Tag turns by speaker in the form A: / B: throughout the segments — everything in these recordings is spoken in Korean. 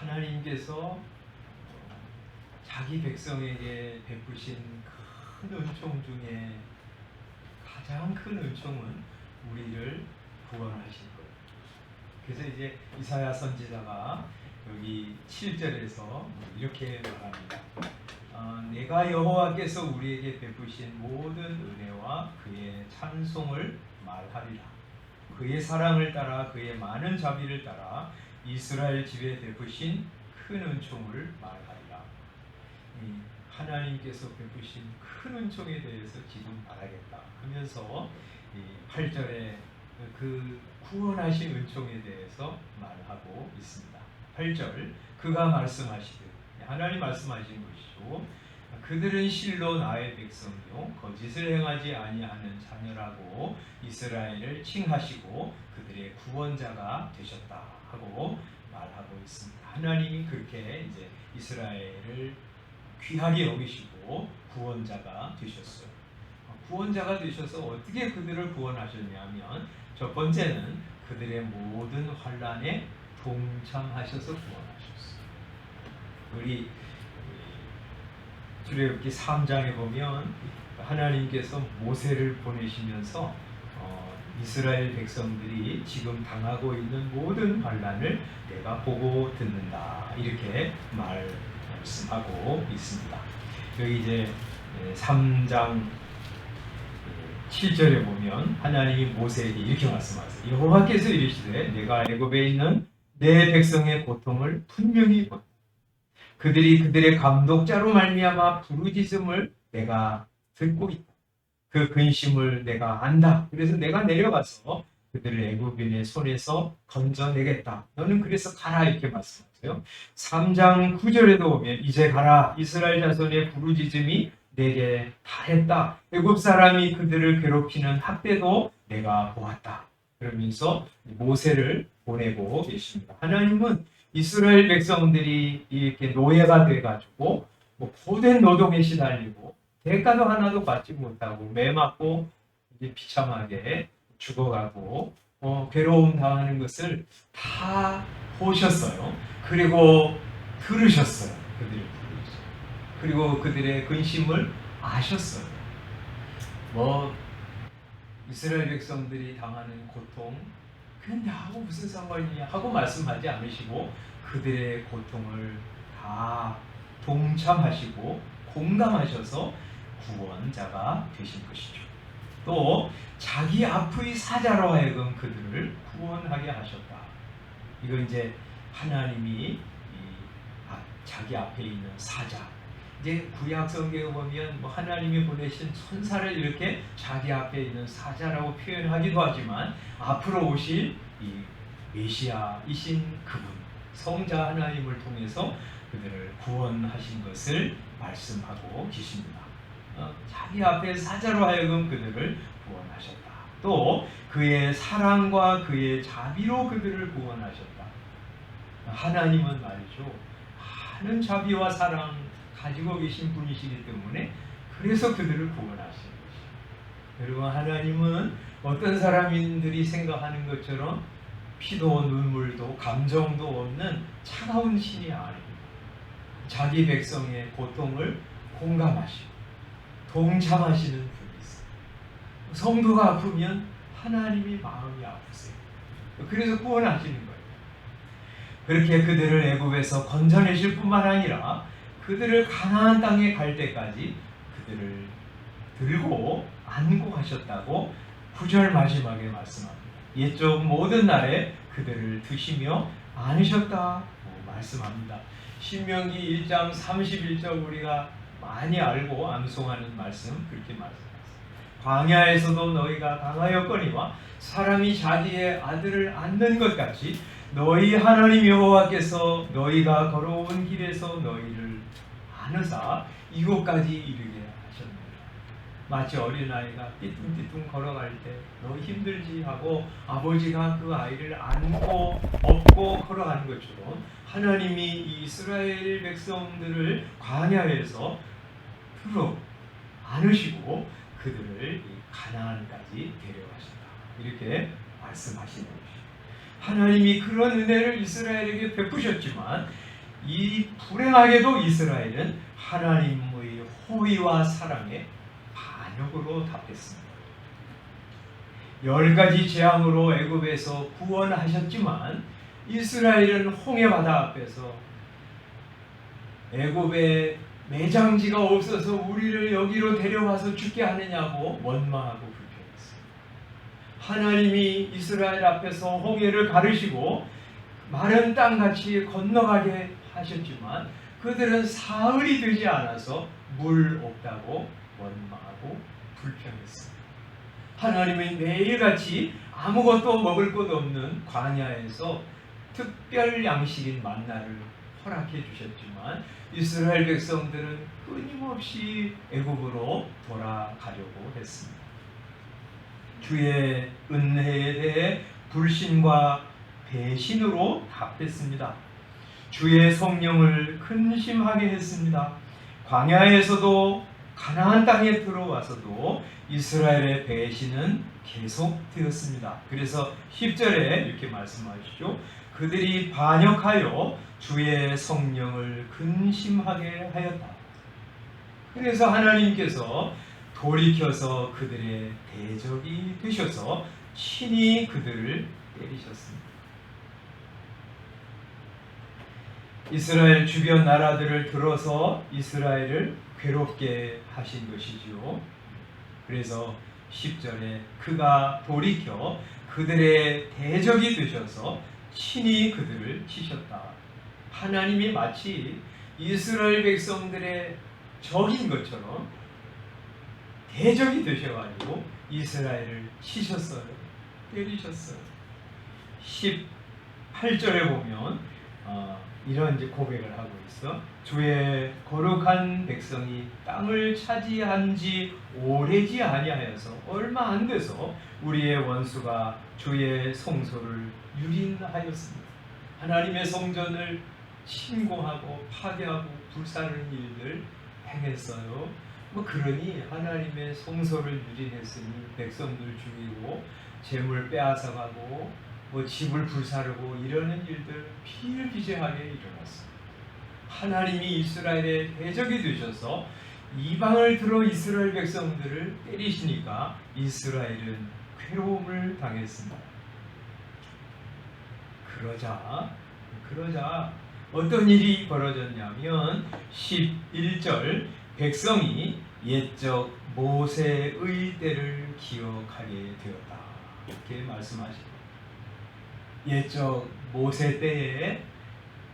A: 하나님께서 자기 백성에게 베푸신 큰 은총 중에 가장 큰 은총은 우리를 구원하신 거예요. 그래서 이제 이사야 선지자가 여기 7절에서 이렇게 말합니다. 내가 여호와께서 우리에게 베푸신 모든 은혜와 그의 찬송을 말하리라. 그의 사랑을 따라 그의 많은 자비를 따라 이스라엘 집에 베푸신 큰 은총을 말하리라. 하나님께서 베푸신 큰 은총에 대해서 지금 말하겠다 하면서 8절에 그 구원하신 은총에 대해서 말하고 있습니다. 8절 그가 말씀하시되, 하나님 말씀하신 것이죠. 그들은 실로 나의 백성이요 거짓을 행하지 아니하는 자녀라고 이스라엘을 칭하시고 그들의 구원자가 되셨다 하고 말하고 있습니다. 하나님이 그렇게 이제 이스라엘을 귀하게 여기시고 구원자가 되셨어요. 구원자가 되셔서 어떻게 그들을 구원하셨냐면, 첫 번째는 그들의 모든 환난에 동참하셔서 구원하셨어요. 우리 출애굽기 3장에 보면 하나님께서 모세를 보내시면서 이스라엘 백성들이 지금 당하고 있는 모든 환난을 내가 보고 듣는다 이렇게 말씀하고 있습니다. 여기 이제 3장 7절에 보면 하나님이 모세에게 이렇게 말씀하세요. 여호와께서 이르시되 내가 애굽에 있는 내 백성의 고통을 분명히 본다. 그들이 그들의 감독자로 말미암아 부르짖음을 내가 듣고 있다. 그 근심을 내가 안다. 그래서 내가 내려가서 그들을 애굽인의 손에서 건져내겠다. 너는 그래서 가라 이렇게 말씀하세요. 3장 9절에도 보면 이제 가라. 이스라엘 자손의 부르짖음이 내게 달했다. 애굽 사람이 그들을 괴롭히는 학대도 내가 보았다. 그러면서 모세를 보내고 계십니다. 하나님은 이스라엘 백성들이 이렇게 노예가 돼가지고 고된 노동에 시달리고 대가도 하나도 받지 못하고 매맞고 이제 비참하게 죽어가고 괴로움 당하는 것을 다 보셨어요. 그리고 들으셨어요. 그들의 부르짖음. 그리고 그들의 근심을 아셨어요. 이스라엘 백성들이 당하는 고통 그냥 나하고 무슨 상관이냐 하고 말씀하지 않으시고 그들의 고통을 다 동참하시고 공감하셔서 구원자가 되신 것이죠. 또 자기 앞의 사자로 하여금 그들을 구원하게 하셨다. 이건 이제 하나님이 자기 앞에 있는 사자. 이제 구약 성경에 보면 하나님이 보내신 천사를 이렇게 자기 앞에 있는 사자라고 표현하기도 하지만 앞으로 오실 이 메시아이신 그분, 성자 하나님을 통해서 그들을 구원하신 것을 말씀하고 계십니다. 자기 앞에 사자로 하여금 그들을 구원하셨다. 또 그의 사랑과 그의 자비로 그들을 구원하셨다. 하나님은 말이죠. 많은 자비와 사랑 가지고 계신 분이시기 때문에 그래서 그들을 구원하신 것이에요. 여러분, 하나님은 어떤 사람들이 생각하는 것처럼 피도 눈물도 감정도 없는 차가운 신이 아닙니다. 자기 백성의 고통을 공감하시고 동참하시는 분이 있어요. 성도가 아프면 하나님이 마음이 아프세요. 그래서 구원하시는 거예요. 그렇게 그들을 애굽에서 건져내실 뿐만 아니라 그들을 가나안 땅에 갈 때까지 그들을 들고 안고 가셨다고 9절 마지막에 말씀합니다. 옛적 모든 날에 그들을 드시며 안으셨다고 말씀합니다. 신명기 1장 31절 우리가 많이 알고 암송하는 말씀 그렇게 말씀하셨습니다. 광야에서도 너희가 당하였거니와 사람이 자기의 아들을 안는 것 같이 너희 하나님 여호와께서 너희가 걸어온 길에서 너희를 안으사 이곳까지 이르게 하셨느니라. 마치 어린아이가 띠뚱띠뚱 걸어갈 때 너무 힘들지 하고 아버지가 그 아이를 안고 업고 걸어가는 것처럼 하나님이 이스라엘 백성들을 광야에서 들어 안으시고 그들을 가나안까지 데려가신다. 이렇게 말씀하시는 것이죠. 하나님이 그런 은혜를 이스라엘에게 베푸셨지만 이 불행하게도 이스라엘은 하나님의 호의와 사랑에 반역으로 답했습니다. 10가지 재앙으로 애굽에서 구원하셨지만 이스라엘은 홍해바다 앞에서 애굽에 매장지가 없어서 우리를 여기로 데려와서 죽게 하느냐고 원망하고 불평했습니다. 하나님이 이스라엘 앞에서 홍해를 가르시고 마른 땅같이 건너가게 하셨지만 그들은 사흘이 되지 않아서 물 없다고 원망하고 불평했습니다. 하나님은 매일같이 아무것도 먹을 것 없는 광야에서 특별 양식인 만나를 허락해 주셨지만 이스라엘 백성들은 끊임없이 애굽으로 돌아가려고 했습니다. 주의 은혜에 대해 불신과 배신으로 답했습니다. 주의 성령을 근심하게 했습니다. 광야에서도 가나안 땅에 들어와서도 이스라엘의 배신은 계속되었습니다. 그래서 10절에 이렇게 말씀하시죠. 그들이 반역하여 주의 성령을 근심하게 하였다. 그래서 하나님께서 돌이켜서 그들의 대적이 되셔서 친히 그들을 때리셨습니다. 이스라엘 주변 나라들을 들어서 이스라엘을 괴롭게 하신 것이지요. 그래서 10절에 그가 돌이켜 그들의 대적이 되셔서 친히 그들을 치셨다. 하나님이 마치 이스라엘 백성들의 적인 것처럼 대적이 되셔가지고 이스라엘을 치셨어요. 때리셨어요. 18절에 보면 이런 이제 고백을 하고 있어. 주의 거룩한 백성이 땅을 차지한 지 오래지 아니하여서 얼마 안 돼서 우리의 원수가 주의 성소를 유린하였습니다. 하나님의 성전을 침공하고 파괴하고 불사르는 일들 행했어요. 그러니 하나님의 성소를 유린했으니 백성들 죽이고 재물 빼앗아가고 집을 불사르고 이러는 일들 비일비재하게 일어났습니다. 하나님이 이스라엘의 대적이 되셔서 이방을 들어 이스라엘 백성들을 때리시니까 이스라엘은 괴로움을 당했습니다. 그러자 어떤 일이 벌어졌냐면 11절 백성이 옛적 모세의 때를 기억하게 되었다. 이렇게 말씀하십니다. 옛적 모세 때에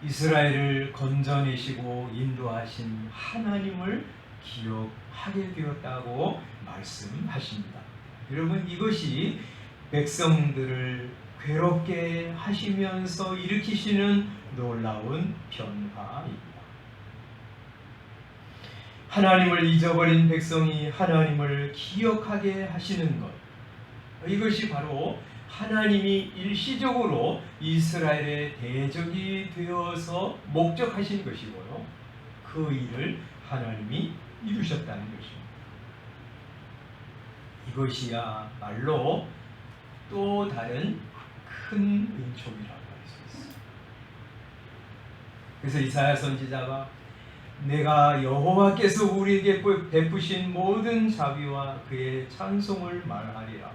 A: 이스라엘을 건져내시고 인도하신 하나님을 기억하게 되었다고 말씀하십니다. 여러분, 이것이 백성들을 괴롭게 하시면서 일으키시는 놀라운 변화입니다. 하나님을 잊어버린 백성이 하나님을 기억하게 하시는 것, 이것이 바로 하나님이 일시적으로 이스라엘의 대적이 되어서 목적하신 것이고요. 그 일을 하나님이 이루셨다는 것입니다. 이것이야말로 또 다른 큰 은총이라고 할 수 있어요. 그래서 이사야 선지자가 내가 여호와께서 우리에게 베푸신 모든 자비와 그의 찬송을 말하리라.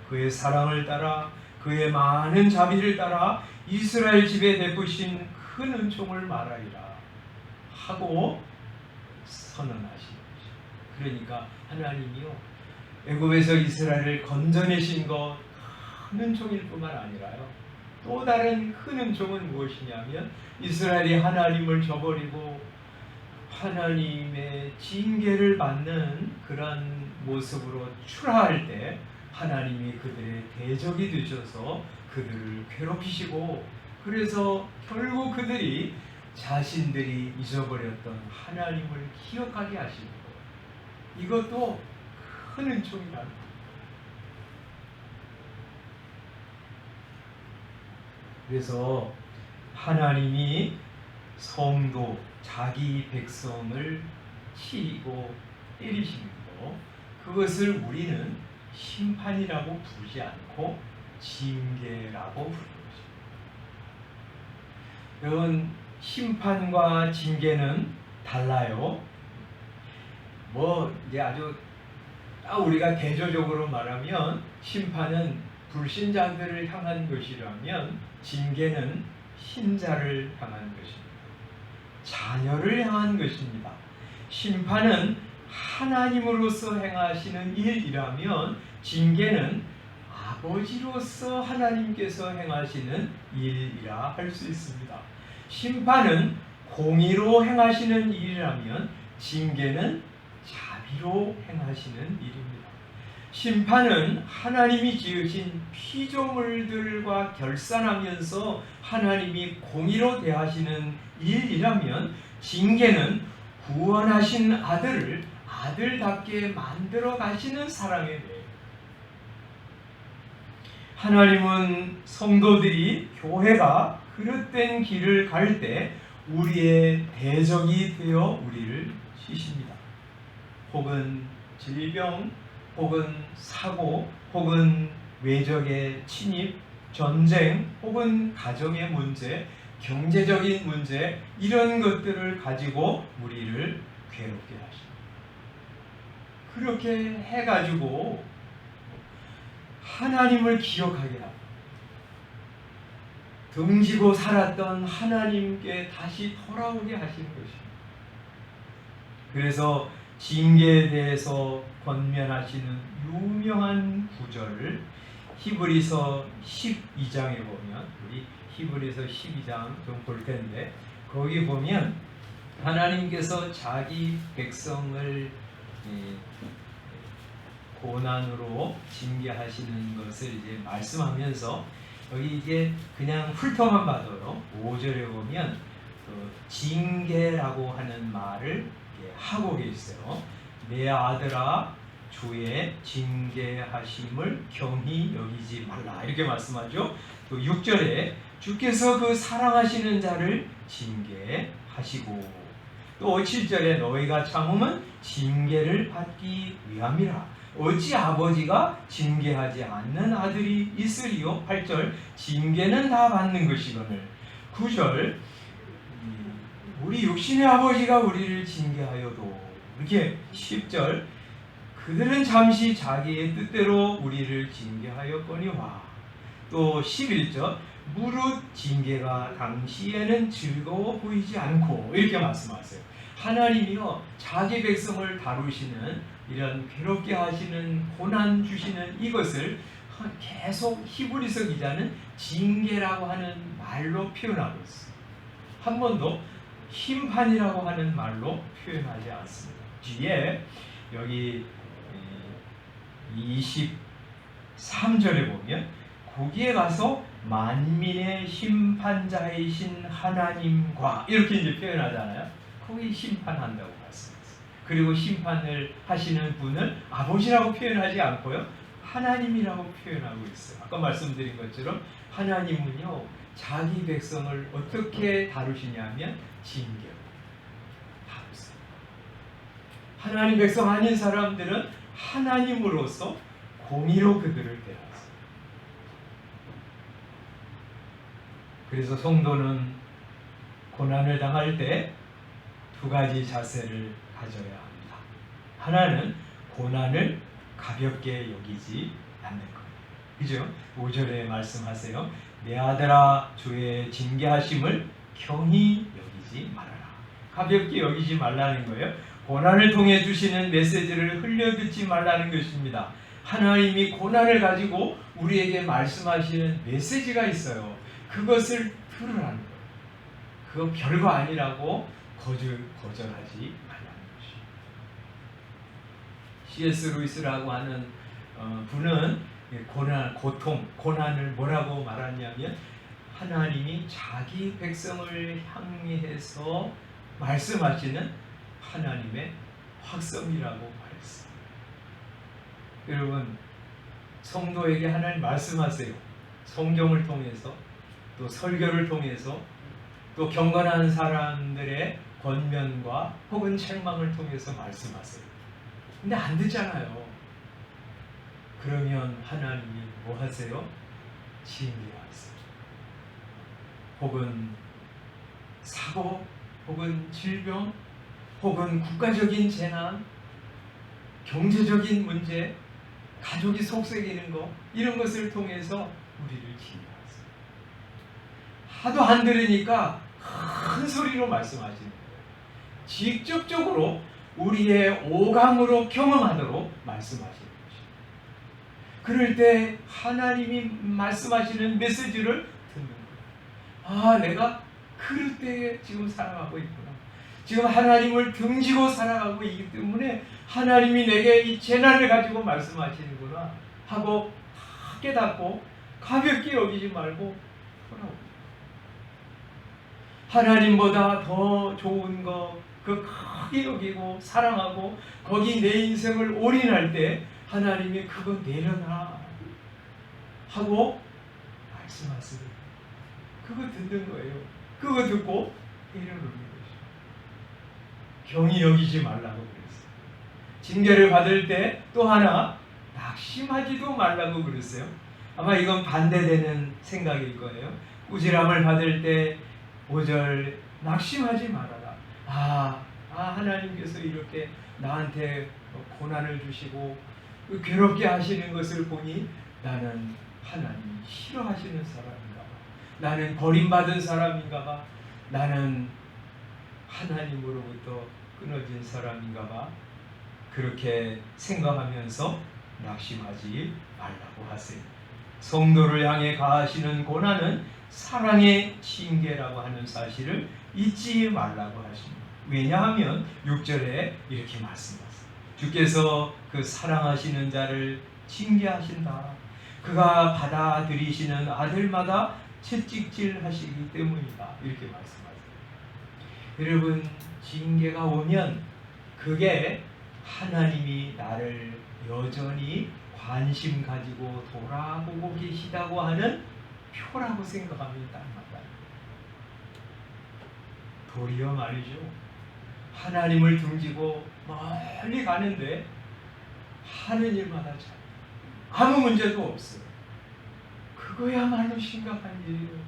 A: 그의 사랑을 따라 그의 많은 자비를 따라 이스라엘 집에 베푸신 큰 은총을 말하리라 하고 선언하신 것이죠. 그러니까 하나님이요, 애굽에서 이스라엘을 건져내신 것 큰 은총일 뿐만 아니라요, 또 다른 큰 은총은 무엇이냐면 이스라엘이 하나님을 저버리고 하나님의 징계를 받는 그런 모습으로 출하할 때 하나님이 그들의 대적이 되셔서 그들을 괴롭히시고, 그래서 결국 그들이 자신들이 잊어버렸던 하나님을 기억하게 하시는 거예요. 이것도 큰 은총이라는 거예요. 그래서 하나님이 성도, 자기 백성을 치고 때리시는 것, 그것을 우리는 심판이라고 부르지 않고 징계라고 부르는 것입니다. 여러분, 심판과 징계는 달라요. 이제 아주 딱 우리가 대조적으로 말하면 심판은 불신자들을 향한 것이라면 징계는 신자를 향한 것입니다. 자녀를 향한 것입니다. 심판은 하나님으로서 행하시는 일이라면 징계는 아버지로서 하나님께서 행하시는 일이라 할 수 있습니다. 심판은 공의로 행하시는 일이라면 징계는 자비로 행하시는 일입니다. 심판은 하나님이 지으신 피조물들과 결산하면서 하나님이 공의로 대하시는 일이라면 징계는 구원하신 아들을 아들답게 만들어 가시는 사랑에 대해 하나님은 성도들이 교회가 그릇된 길을 갈 때 우리의 대적이 되어 우리를 치십니다. 혹은 질병, 혹은 사고, 혹은 외적의 침입, 전쟁, 혹은 가정의 문제, 경제적인 문제 이런 것들을 가지고 우리를 괴롭게 하십니다. 그렇게 해가지고 하나님을 기억하게 합니다. 등지고 살았던 하나님께 다시 돌아오게 하시는 것입니다. 그래서 징계에 대해서 권면하시는 유명한 구절을 히브리서 12장에 보면, 우리 히브리서 12장 좀 볼 텐데, 거기 보면 하나님께서 자기 백성을 고난으로 징계하시는 것을 이제 말씀하면서, 여기 이제 그냥 훑어만 봐도요, 5절에 보면 징계라고 하는 말을 하고 계세요. 내 아들아 주의 징계하심을 경히 여기지 말라, 이렇게 말씀하죠. 또 6절에 주께서 그 사랑하시는 자를 징계하시고, 또 7절에 너희가 참음은 징계를 받기 위함이라. 어찌 아버지가 징계하지 않는 아들이 있으리요. 8절 징계는 다 받는 것이거늘. 9절 우리 육신의 아버지가 우리를 징계하여도, 이렇게 10절 그들은 잠시 자기의 뜻대로 우리를 징계하였거니와. 또 11절 무릇 징계가 당시에는 즐거워 보이지 않고, 이렇게 말씀하세요. 하나님이요 자기 백성을 다루시는 이런 괴롭게 하시는 고난 주시는 이것을 계속 히브리서 기자는 징계라고 하는 말로 표현하고 있어요. 한 번도 심판이라고 하는 말로 표현하지 않습니다. 뒤에 여기 23절에 보면 거기에 가서 만민의 심판자이신 하나님과 이렇게 이제 표현하잖아요. 거기 심판한다고 말씀했어요. 그리고 심판을 하시는 분을 아버지라고 표현하지 않고요, 하나님이라고 표현하고 있어요. 아까 말씀드린 것처럼 하나님은요 자기 백성을 어떻게 다루시냐면 징계로 다루세요. 하나님 백성 아닌 사람들은 하나님으로서 공의로 그들을 대하세요. 그래서 성도는 고난을 당할 때 두 가지 자세를 가져야 합니다. 하나는 고난을 가볍게 여기지 않는 거예요. 그죠? 5절에 말씀하세요. 내 아들아 주의 징계하심을 경히 여기지 말아라. 가볍게 여기지 말라는 거예요. 고난을 통해 주시는 메시지를 흘려듣지 말라는 것입니다. 하나님이 고난을 가지고 우리에게 말씀하시는 메시지가 있어요. 그것을 들으라는 거예요. 그거 별거 아니라고 거절하지 말라는 것이에요. C.S. 루이스라고 하는 분은 고통, 고난을 뭐라고 말하냐면 하나님이 자기 백성을 향해서 말씀하시는 하나님의 확성이라고 말했어요. 여러분, 성도에게 하나님 말씀하세요. 성경을 통해서, 또 설교를 통해서, 또 경건한 사람들의 권면과 혹은 책망을 통해서 말씀하세요. 근데 안 듣잖아요. 그러면 하나님이 뭐 하세요? 징계하세요. 혹은 사고 혹은 질병 혹은 국가적인 재난, 경제적인 문제, 가족이 속썩이는 거, 이런 것을 통해서 우리를 징계하세요. 하도 안 들으니까 큰 소리로 말씀하시는 거예요. 직접적으로 우리의 오감으로 경험하도록 말씀하시는 것입니다. 그럴 때 하나님이 말씀하시는 메시지를 듣는 거예요. 아, 내가 그럴 때에 지금 살아가고 있구나. 지금 하나님을 등지고 살아가고 있기 때문에 하나님이 내게 이 재난을 가지고 말씀하시는구나 하고 다 깨닫고 가볍게 여기지 말고 돌아옵니다. 하나님보다 더 좋은 거 그 크게 여기고 사랑하고 거기 내 인생을 올인할 때 하나님이 그거 내려놔 하고 말씀하세요. 그거 듣는 거예요. 그거 듣고 내려놓는 것이죠. 경히 여기지 말라고 그랬어요. 징계를 받을 때 또 하나 낙심하지도 말라고 그랬어요. 아마 이건 반대되는 생각일 거예요. 꾸지람을 받을 때 5절 낙심하지 말아라. 하나님께서 이렇게 나한테 고난을 주시고 괴롭게 하시는 것을 보니 나는 하나님이 싫어하시는 사람인가 봐. 나는 버림받은 사람인가 봐. 나는 하나님으로부터 끊어진 사람인가 봐. 그렇게 생각하면서 낙심하지 말라고 하세요. 성도를 향해 가하시는 고난은 사랑의 징계라고 하는 사실을 잊지 말라고 하십니다. 왜냐하면 6절에 이렇게 말씀하세요. 주께서 그 사랑하시는 자를 징계하신다. 그가 받아들이시는 아들마다 채찍질 하시기 때문이다. 이렇게 말씀하세요. 여러분, 징계가 오면 그게 하나님이 나를 여전히 관심 가지고 돌아보고 계시다고 하는 표라고 생각하면 딱 맞아요. 도리어 말이죠. 하나님을 등지고 멀리 가는데 하는 일마다 잘 아무 문제도 없어요. 그거야말로 심각한 일이에요.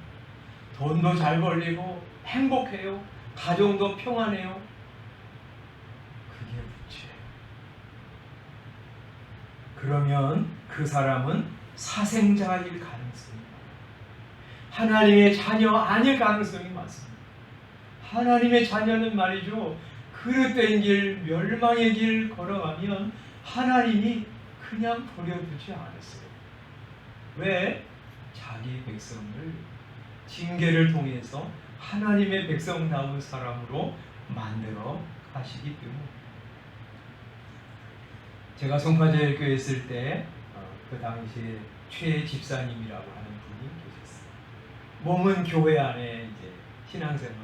A: 돈도 잘 벌리고 행복해요. 가정도 평안해요. 그게 문제예요. 그러면 그 사람은 사생자일 가능성이 많아요. 하나님의 자녀 아닐 가능성이 많습니다. 하나님의 자녀는 말이죠. 그릇된 길, 멸망의 길 걸어가면 하나님이 그냥 버려두지 않았어요. 왜? 자기 백성을 징계를 통해서 하나님의 백성다운 사람으로 만들어 가시기 때문에. 제가 송파제일 교회 있을 때 그 당시에 최 집사님이라고 하는 분이 계셨어요. 몸은 교회 안에 이제 신앙생활,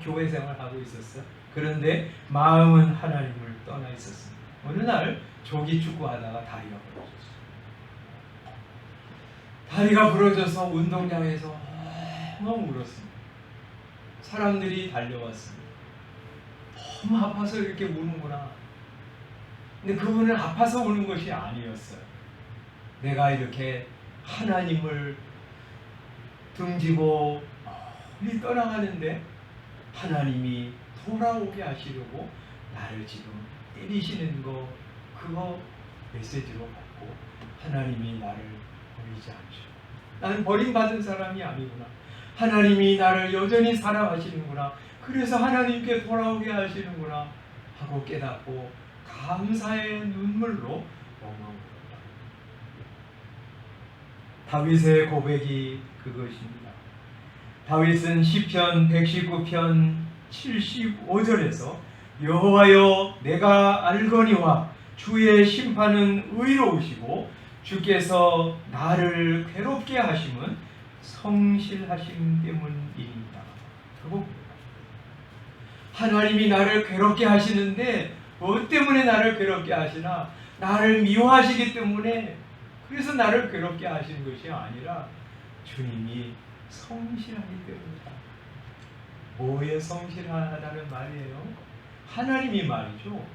A: 교회 생활하고 있었어요. 그런데 마음은 하나님을 떠나 있었습니다. 어느 날 조기 축구하다가 다리가 부러졌어요. 다리가 부러져서 운동장에서 엉엉 울었습니다. 사람들이 달려왔습니다. 너무 아파서 이렇게 우는구나. 근데 그분은 아파서 우는 것이 아니었어요. 내가 이렇게 하나님을 등지고 멀리 떠나가는데 하나님이 돌아오게 하시려고 나를 지금 때리시는 거, 그거 메시지로 받고 하나님이 나를 버리지 않죠. 나는 버림받은 사람이 아니구나. 하나님이 나를 여전히 사랑하시는구나. 그래서 하나님께 돌아오게 하시는구나 하고 깨닫고 감사의 눈물로 엉엉 울었다. 다윗의 고백이 그것입니다. 다윗은 시편 119편 75절에서 여호와여 내가 알거니와 주의 심판은 의로우시고 주께서 나를 괴롭게 하심은 성실하심 때문입니다. 하나님이 나를 괴롭게 하시는데 뭐 때문에 나를 괴롭게 하시나? 나를 미워하시기 때문에, 그래서 나를 괴롭게 하시는 것이 아니라 주님이 성실하기 때문이다. 뭐에 성실하다는 말이에요? 하나님이 말이죠.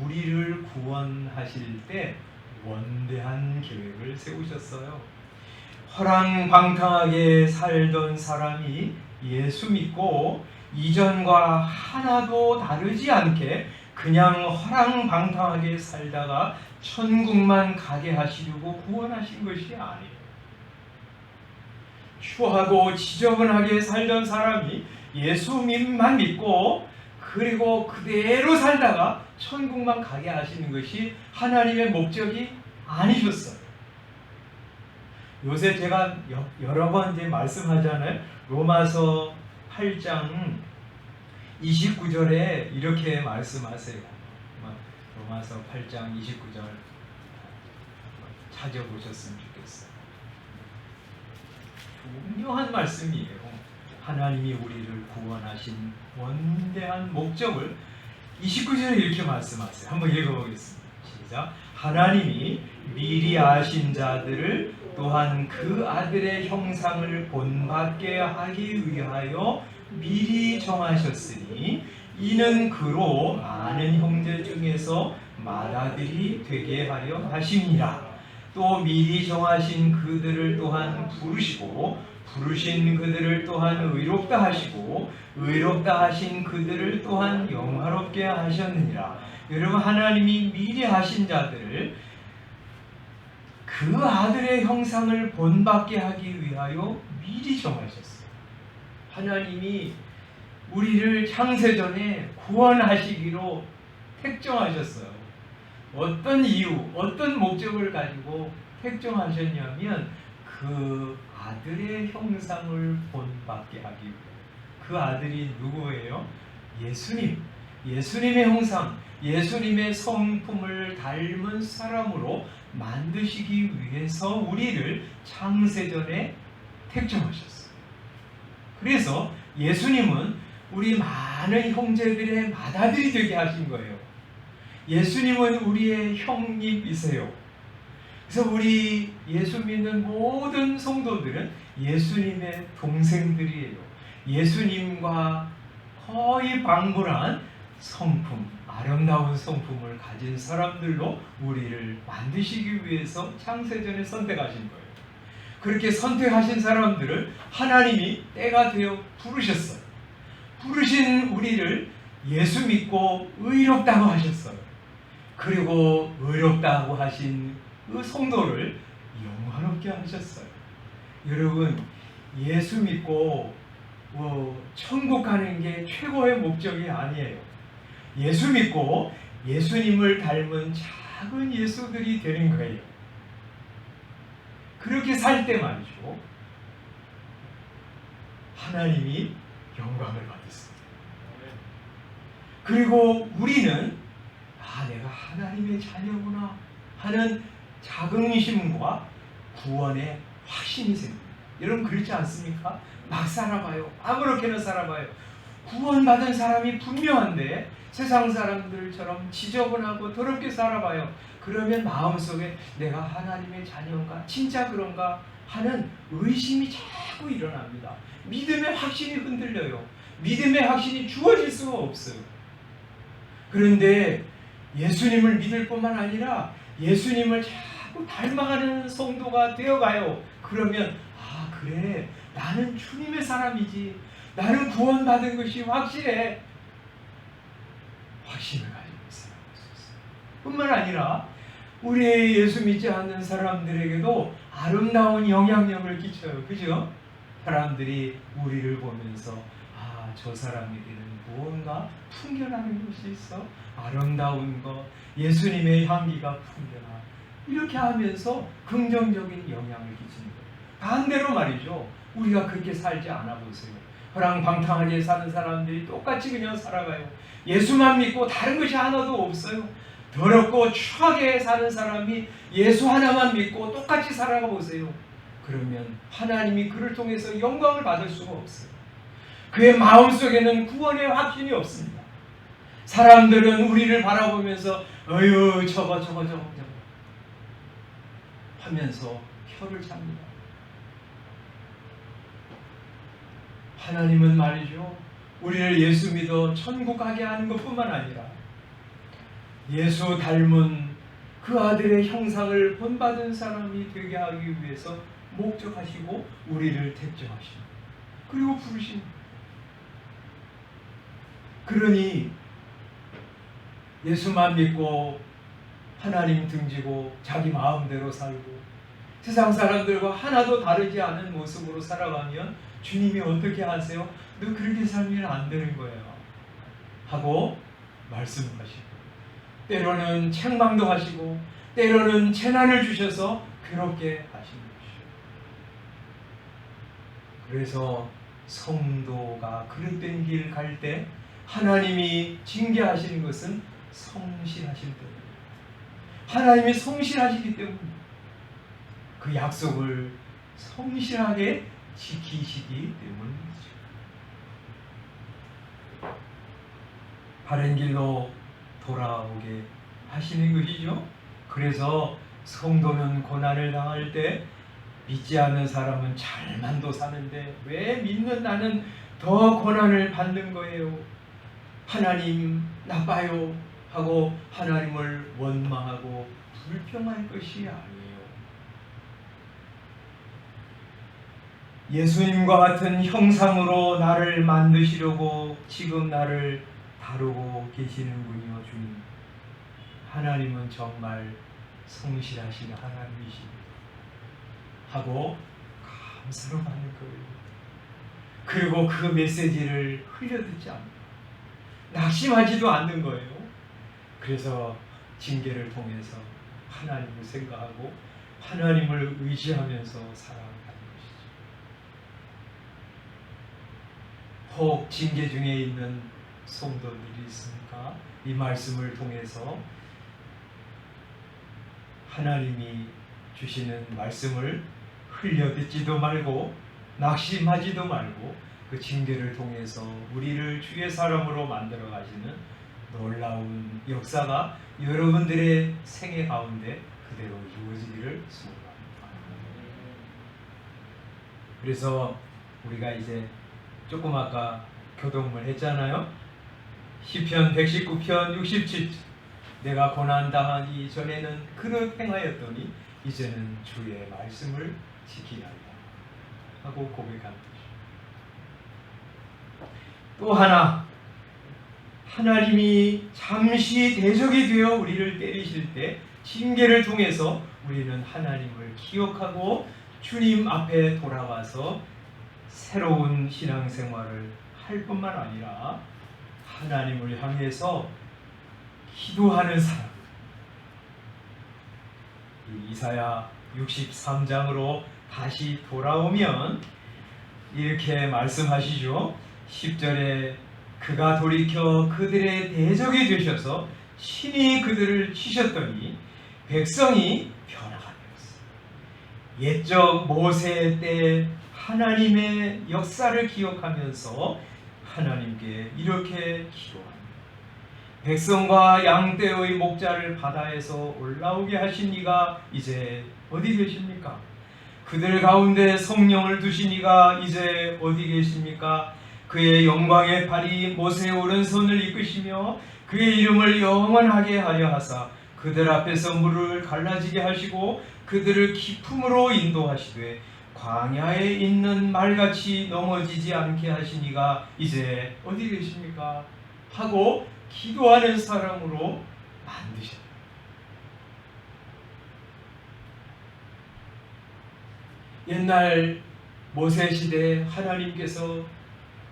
A: 우리를 구원하실 때 원대한 계획을 세우셨어요. 허랑방탕하게 살던 사람이 예수 믿고 이전과 하나도 다르지 않게 그냥 허랑방탕하게 살다가 천국만 가게 하시려고 구원하신 것이 아니에요. 추하고 지저분하게 살던 사람이 예수님만 믿고 그리고 그대로 살다가 천국만 가게 하시는 것이 하나님의 목적이 아니셨어요. 요새 제가 여러 번 이제 말씀하잖아요. 로마서 8장 29절에 이렇게 말씀하세요. 로마서 8장 29절 찾아보셨으면 좋겠어요. 중요한 말씀이에요. 하나님이 우리를 구원하신 원대한 목적을 29절에 이렇게 말씀하세요. 한번 읽어보겠습니다. 시작. 하나님이 미리 아신 자들을 또한 그 아들의 형상을 본받게 하기 위하여 미리 정하셨으니 이는 그로 많은 형제 중에서 맏아들이 되게 하려 하심이라. 또 미리 정하신 그들을 또한 부르시고 부르신 그들을 또한 의롭다 하시고 의롭다 하신 그들을 또한 영화롭게 하셨느니라. 여러분, 하나님이 미리 하신 자들을 그 아들의 형상을 본받게 하기 위하여 미리 정하셨어요. 하나님이 우리를 창세전에 구원하시기로 택정하셨어요. 어떤 이유, 어떤 목적을 가지고 택정하셨냐면 그 아들의 형상을 본받게 하기 위해. 그 아들이 누구예요? 예수님. 예수님의 형상, 예수님의 성품을 닮은 사람으로 만드시기 위해서 우리를 창세전에 택정하셨어요. 그래서 예수님은 우리 많은 형제들의 맏아들이 되게 하신 거예요. 예수님은 우리의 형님이세요. 그래서 우리 예수 믿는 모든 성도들은 예수님의 동생들이에요. 예수님과 거의 방불한 성품, 아름다운 성품을 가진 사람들로 우리를 만드시기 위해서 창세전에 선택하신 거예요. 그렇게 선택하신 사람들을 하나님이 때가 되어 부르셨어요. 부르신 우리를 예수 믿고 의롭다고 하셨어요. 그리고 의롭다고 하신 그 성도를 영화롭게 하셨어요. 여러분, 예수 믿고 천국 가는 게 최고의 목적이 아니에요. 예수 믿고 예수님을 닮은 작은 예수들이 되는 거예요. 그렇게 살 때 말이죠, 하나님이 영광을 받으십니다. 그리고 우리는 내가 하나님의 자녀구나 하는 자긍심과 구원의 확신이 생깁니다. 여러분, 그렇지 않습니까? 막 살아봐요. 아무렇게나 살아봐요. 구원받은 사람이 분명한데 세상 사람들처럼 지저분하고 더럽게 살아봐요. 그러면 마음속에 내가 하나님의 자녀인가? 진짜 그런가? 하는 의심이 자꾸 일어납니다. 믿음의 확신이 흔들려요. 믿음의 확신이 주어질 수가 없어요. 그런데 예수님을 믿을 뿐만 아니라 예수님을 자꾸 닮아가는 성도가 되어가요. 그러면 그래, 나는 주님의 사람이지, 나는 구원받은 것이 확실해. 확신을 가지고 살아갈 수 있어요. 뿐만 아니라 우리 예수 믿지 않는 사람들에게도 아름다운 영향력을 끼쳐요. 그죠? 사람들이 우리를 보면서 저 사람에게는 무언가 풍겨나는 것이 있어. 아름다운 것, 예수님의 향기가 풍겨나. 이렇게 하면서 긍정적인 영향을 끼치는 거예요. 반대로 말이죠. 우리가 그렇게 살지 않아 보세요. 허랑방탕하게 사는 사람들이 똑같이 그냥 살아가요. 예수만 믿고 다른 것이 하나도 없어요. 더럽고 추하게 사는 사람이 예수 하나만 믿고 똑같이 살아가 보세요. 그러면 하나님이 그를 통해서 영광을 받을 수가 없어요. 그의 마음속에는 구원의 확신이 없습니다. 사람들은 우리를 바라보면서 어휴 저거 하면서 혀를 찹니다. 하나님은 말이죠, 우리를 예수 믿어 천국 가게 하는 것뿐만 아니라 예수 닮은 그 아들의 형상을 본받은 사람이 되게 하기 위해서 목적하시고 우리를 택정하십니다. 그리고 부르십니다. 그러니 예수만 믿고 하나님 등지고 자기 마음대로 살고 세상 사람들과 하나도 다르지 않은 모습으로 살아가면 주님이 어떻게 하세요? 너 그렇게 살면 안 되는 거예요 하고 말씀하시고, 때로는 책망도 하시고 때로는 재난을 주셔서 괴롭게 하시는 것이죠. 그래서 성도가 그릇된 길 갈 때 하나님이 징계하시는 것은 성실하실 때입니다. 하나님이 성실하시기 때문에 그 약속을 성실하게 지키시기 때문이죠. 바른 길로 돌아오게 하시는 것이죠. 그래서 성도는 고난을 당할 때 믿지 않는 사람은 잘만도 사는데 왜 믿는 나는 더 고난을 받는 거예요? 하나님 나빠요 하고 하나님을 원망하고 불평할 것이 아니에요. 예수님과 같은 형상으로 나를 만드시려고 지금 나를 다루고 계시는군요. 주님, 하나님은 정말 성실하신 하나님이십니다 하고 감사로 받는 거예요. 그리고 그 메시지를 흘려듣지 않는, 낙심하지도 않는 거예요. 그래서 징계를 통해서 하나님을 생각하고 하나님을 의지하면서 살아가는 것이죠. 혹 징계 중에 있는 성도들이 있습니까? 이 말씀을 통해서 하나님이 주시는 말씀을 흘려듣지도 말고 낙심하지도 말고 그 징계를 통해서 우리를 주의 사람으로 만들어 가시는 놀라운 역사가 여러분들의 생애 가운데 그대로 이루어지기를 소원합니다. 그래서 우리가 이제 조금 아까 교동을 했잖아요. 시편 119편 67절, 내가 고난당하기 전에는 그릇 행하였더니 이제는 주의 말씀을 지키리라 하고 고백한 것이죠. 또 하나, 하나님이 잠시 대적이 되어 우리를 때리실 때 징계를 통해서 우리는 하나님을 기억하고 주님 앞에 돌아와서 새로운 신앙생활을 할 뿐만 아니라 하나님을 향해서 기도하는 사람, 이사야 63장으로 다시 돌아오면 이렇게 말씀하시죠. 10절에 그가 돌이켜 그들의 대적이 되셔서 신이 그들을 치셨더니 백성이 변화가 되었어요. 옛적 모세 때 하나님의 역사를 기억하면서 하나님께 이렇게 기도합니다. 백성과 양떼의 목자를 바다에서 올라오게 하신 이가 이제 어디 계십니까? 그들 가운데 성령을 두신 이가 이제 어디 계십니까? 그의 영광의 팔이 모세의 오른손을 이끄시며 그의 이름을 영원하게 하려 하사 그들 앞에서 물을 갈라지게 하시고 그들을 기품으로 인도하시되 광야에 있는 말같이 넘어지지 않게 하신 이가 이제 어디 계십니까? 하고 기도하는 사람으로 만드셨다. 옛날 모세 시대에 하나님께서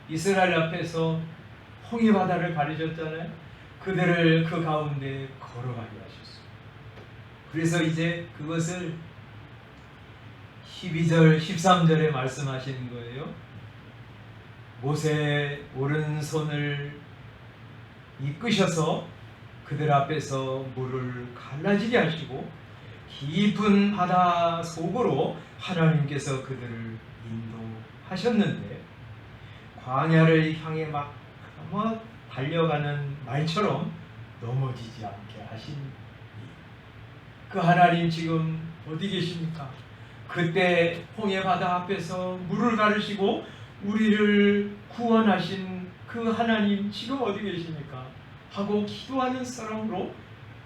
A: 이스라엘 앞에서 홍해 바다를 가르셨잖아요. 그들을 그 가운데 걸어가게 하셨어요. 그래서 이제 그것을 12절, 13절에 말씀하시는 거예요. 모세의 오른손을 이끄셔서 그들 앞에서 물을 갈라지게 하시고 깊은 바다 속으로 하나님께서 그들을 인도하셨는데 광야를 향해 막 달려가는 말처럼 넘어지지 않게 하신 그 하나님 지금 어디 계십니까? 그때 홍해 바다 앞에서 물을 가르시고 우리를 구원하신 그 하나님 지금 어디 계십니까? 하고 기도하는 사람으로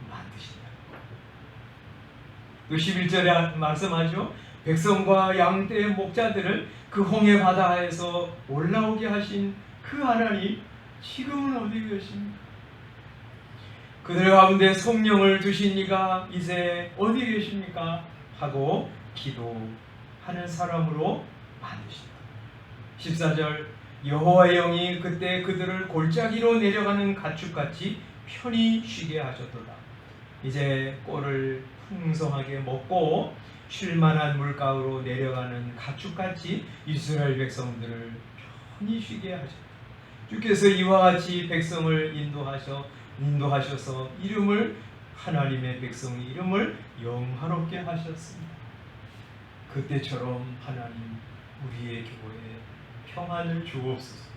A: 만드신다. 또 11절에 말씀하죠. 백성과 양떼의 목자들을 그 홍해 바다에서 올라오게 하신 그 하나님 지금은 어디 계십니까? 그들 가운데 성령을 두신 이가 이제 어디 계십니까? 하고 기도하는 사람으로 만드신다. 14절 여호와의 영이 그때 그들을 골짜기로 내려가는 가축같이 편히 쉬게 하셨도다. 이제 꼴을 풍성하게 먹고 쉴만한 물가로 내려가는 가축같이 이스라엘 백성들을 편히 쉬게 하셨다. 주께서 이와 같이 백성을 인도하셔서 이름을 하나님의 백성의 이름을 영화롭게 하셨습니다. 그때처럼 하나님 우리의 교회에 평안을 주옵소서.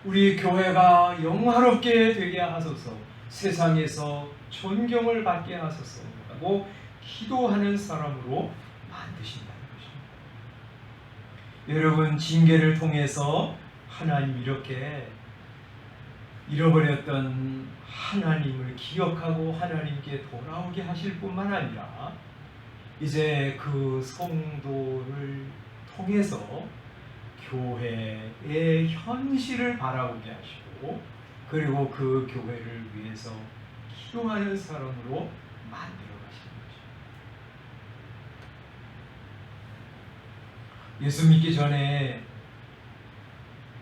A: 우리 교회가 영화롭게 되게 하소서. 세상에서 존경을 받게 하소서 하고 기도하는 사람으로 만드신다는 것입니다. 여러분, 징계를 통해서 하나님 이렇게 잃어버렸던 하나님을 기억하고 하나님께 돌아오게 하실 뿐만 아니라 이제 그 성도를 통해서 교회의 현실을 바라보게 하시고 그리고 그 교회를 위해서 기도하는 사람으로 만들어 가시는 것입니다. 예수 믿기 전에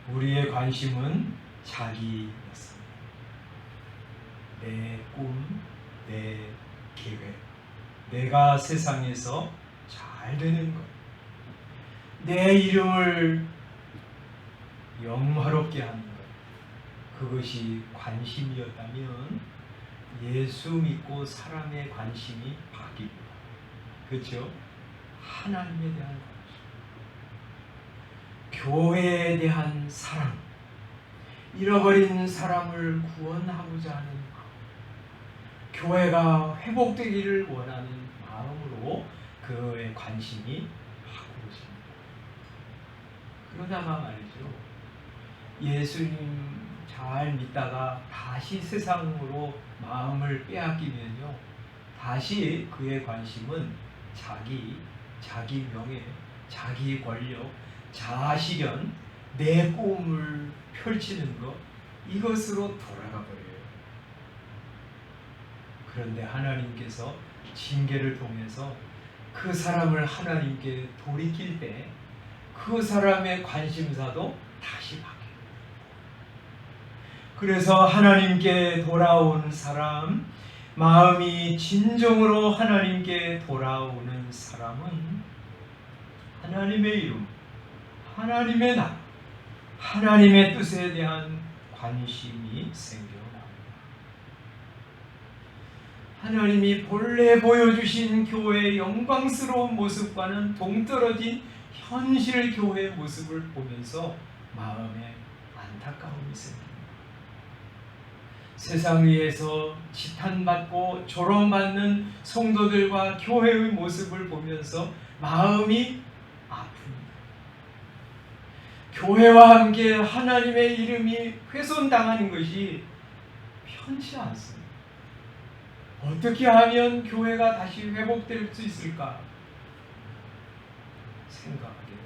A: 우리의 관심은 자기였습니다. 내 꿈, 내 계획, 내가 세상에서 잘 되는 것, 내 이름을 영화롭게 하는 것, 그것이 관심이었다면 예수 믿고 사람의 관심이 바뀝니다. 그렇죠? 하나님에 대한 관심, 교회에 대한 사랑, 잃어버린 사람을 구원하고자 하는 마음, 교회가 회복되기를 원하는 마음으로 그의 관심이 바꾸어집니다. 그러다가 말이죠, 예수님 잘 믿다가 다시 세상으로 마음을 빼앗기면요, 다시 그의 관심은 자기 명예, 자기 권력, 자아실현, 내 꿈을 펼치는 것, 이것으로 돌아가 버려요. 그런데 하나님께서 징계를 통해서 그 사람을 하나님께 돌이킬 때 그 사람의 관심사도 다시 바뀌어요. 그래서 하나님께 돌아온 사람, 마음이 진정으로 하나님께 돌아오는 사람은 하나님의 이름, 하나님의 나라, 하나님의 뜻에 대한 관심이 생겨납니다. 하나님이 본래 보여주신 교회의 영광스러운 모습과는 동떨어진 현실 교회의 모습을 보면서 마음에 안타까움이 생깁니다. 세상 위에서 지탄받고 조롱받는 성도들과 교회의 모습을 보면서 마음이 아픕니다. 교회와 함께 하나님의 이름이 훼손당하는 것이 편치 않습니다. 어떻게 하면 교회가 다시 회복될 수 있을까 생각하게 됩니다.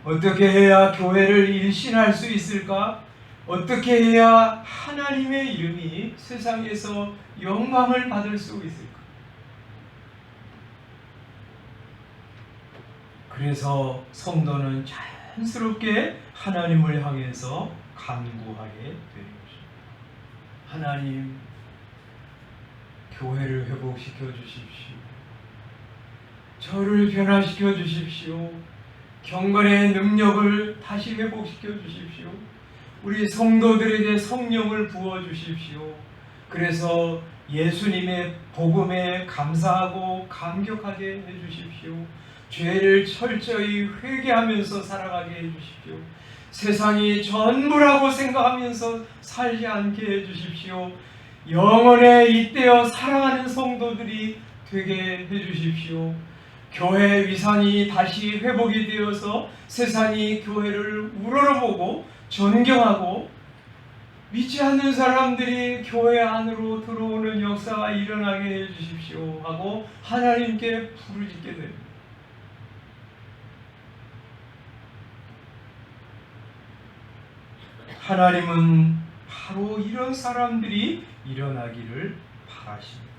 A: 어떻게 해야 교회를 일신할 수 있을까? 어떻게 해야 하나님의 이름이 세상에서 영광을 받을 수 있을까? 그래서 성도는 자연스럽게 하나님을 향해서 간구하게 되는 것입니다. 하나님, 교회를 회복시켜 주십시오. 저를 변화시켜 주십시오. 경건의 능력을 다시 회복시켜 주십시오. 우리 성도들에게 성령을 부어 주십시오. 그래서 예수님의 복음에 감사하고 감격하게 해 주십시오. 죄를 철저히 회개하면서 살아가게 해 주십시오. 세상이 전부라고 생각하면서 살지 않게 해 주십시오. 영원에 잇대어 사랑하는 성도들이 되게 해 주십시오. 교회 위상이 다시 회복이 되어서 세상이 교회를 우러러보고 존경하고 믿지 않는 사람들이 교회 안으로 들어오는 역사가 일어나게 해 주십시오 하고 하나님께 부르짖게 됩니다. 하나님은 바로 이런 사람들이 일어나기를 바라십니다.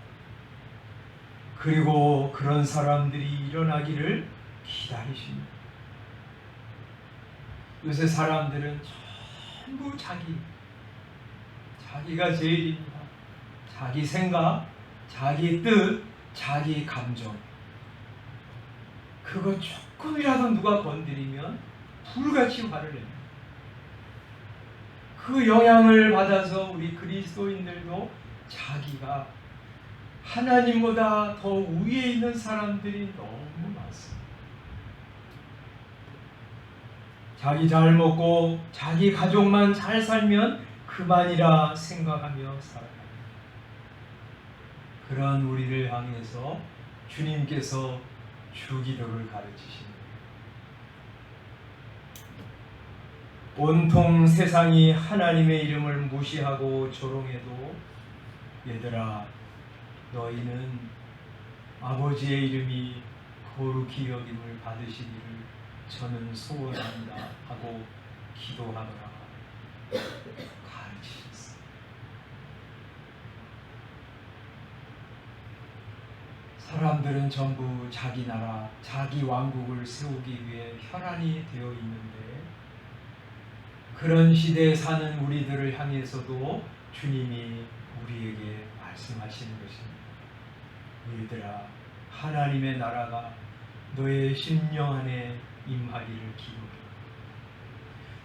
A: 그리고 그런 사람들이 일어나기를 기다리십니다. 요새 사람들은 전부 자기가 제일입니다. 자기 생각, 자기 뜻, 자기 감정. 그거 조금이라도 누가 건드리면 불같이 화를 냅니다. 그 영향을 받아서 우리 그리스도인들도 자기가 하나님보다 더 위에 있는 사람들이 너무 많습니다. 자기 잘 먹고 자기 가족만 잘 살면 그만이라 생각하며 살아갑니다. 그런 우리를 향해서 주님께서 주기도를 가르치십니다. 온통 세상이 하나님의 이름을 무시하고 조롱해도 얘들아, 너희는 아버지의 이름이 거룩히 여김을 받으시기를 저는 소원합니다 하고 기도하더라 가르치셨습니다. 사람들은 전부 자기 나라, 자기 왕국을 세우기 위해 혈안이 되어 있는데 그런 시대에 사는 우리들을 향해서도 주님이 우리에게 말씀하시는 것입니다. 얘들아, 하나님의 나라가 너의 심령 안에 임하기를 기도해.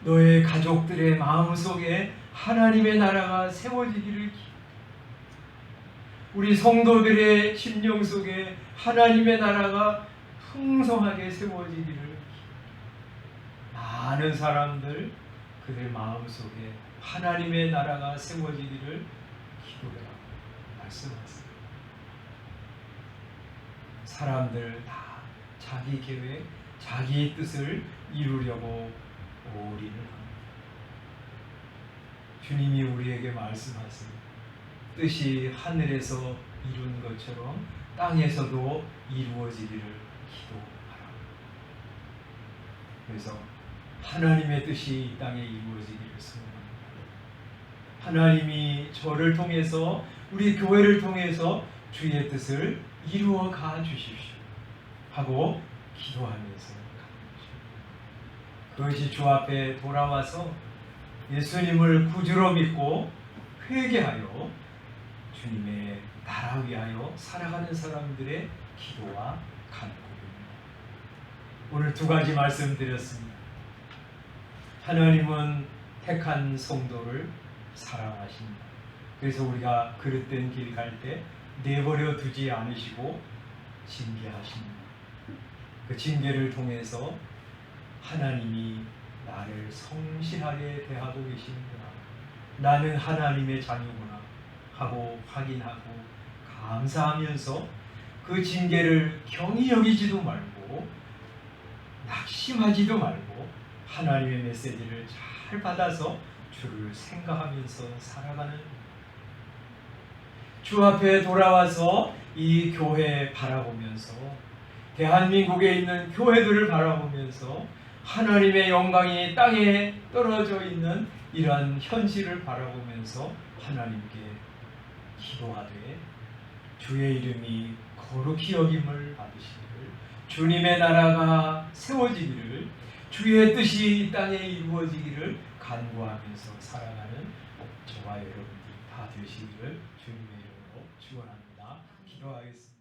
A: 너의 가족들의 마음속에 하나님의 나라가 세워지기를 기도해. 우리 성도들의 심령 속에 하나님의 나라가 풍성하게 세워지기를 기도해. 많은 사람들 그들 마음속에 하나님의 나라가 세워지기를 기도해라 말씀하세요. 사람들 다 자기 계획, 자기 뜻을 이루려고 올인을 합니다. 주님이 우리에게 말씀하세요. 뜻이 하늘에서 이룬 것처럼 땅에서도 이루어지기를 기도하라. 그래서 하나님의 뜻이 이 땅에 이루어지기를 소원합니다. 하나님이 저를 통해서 우리 교회를 통해서 주의 뜻을 이루어 가 주십시오 하고 기도하면서 그것이 주 앞에 돌아와서 예수님을 구주로 믿고 회개하여 주님의 나라 위하여 살아가는 사람들의 기도와 간구입니다. 오늘 두 가지 말씀드렸습니다. 하나님은 택한 성도를 사랑하십니다. 그래서 우리가 그릇된 길 갈 때 내버려 두지 않으시고 징계하십니다. 그 징계를 통해서 하나님이 나를 성실하게 대하고 계시는구나, 나는 하나님의 자녀구나 하고 확인하고 감사하면서 그 징계를 경히 여기지도 말고 낙심하지도 말고 하나님의 메시지를 잘 받아서 주를 생각하면서 살아가는, 주 앞에 돌아와서 이 교회 바라보면서 대한민국에 있는 교회들을 바라보면서 하나님의 영광이 땅에 떨어져 있는 이러한 현실을 바라보면서 하나님께 기도하되 주의 이름이 거룩히 여김을 받으시기를, 주님의 나라가 세워지기를, 주의 뜻이 이 땅에 이루어지기를 간구하면서 살아가는 저와 여러분들이 다 되시기를 주님의 이름으로 축원합니다. 기도하겠습니다.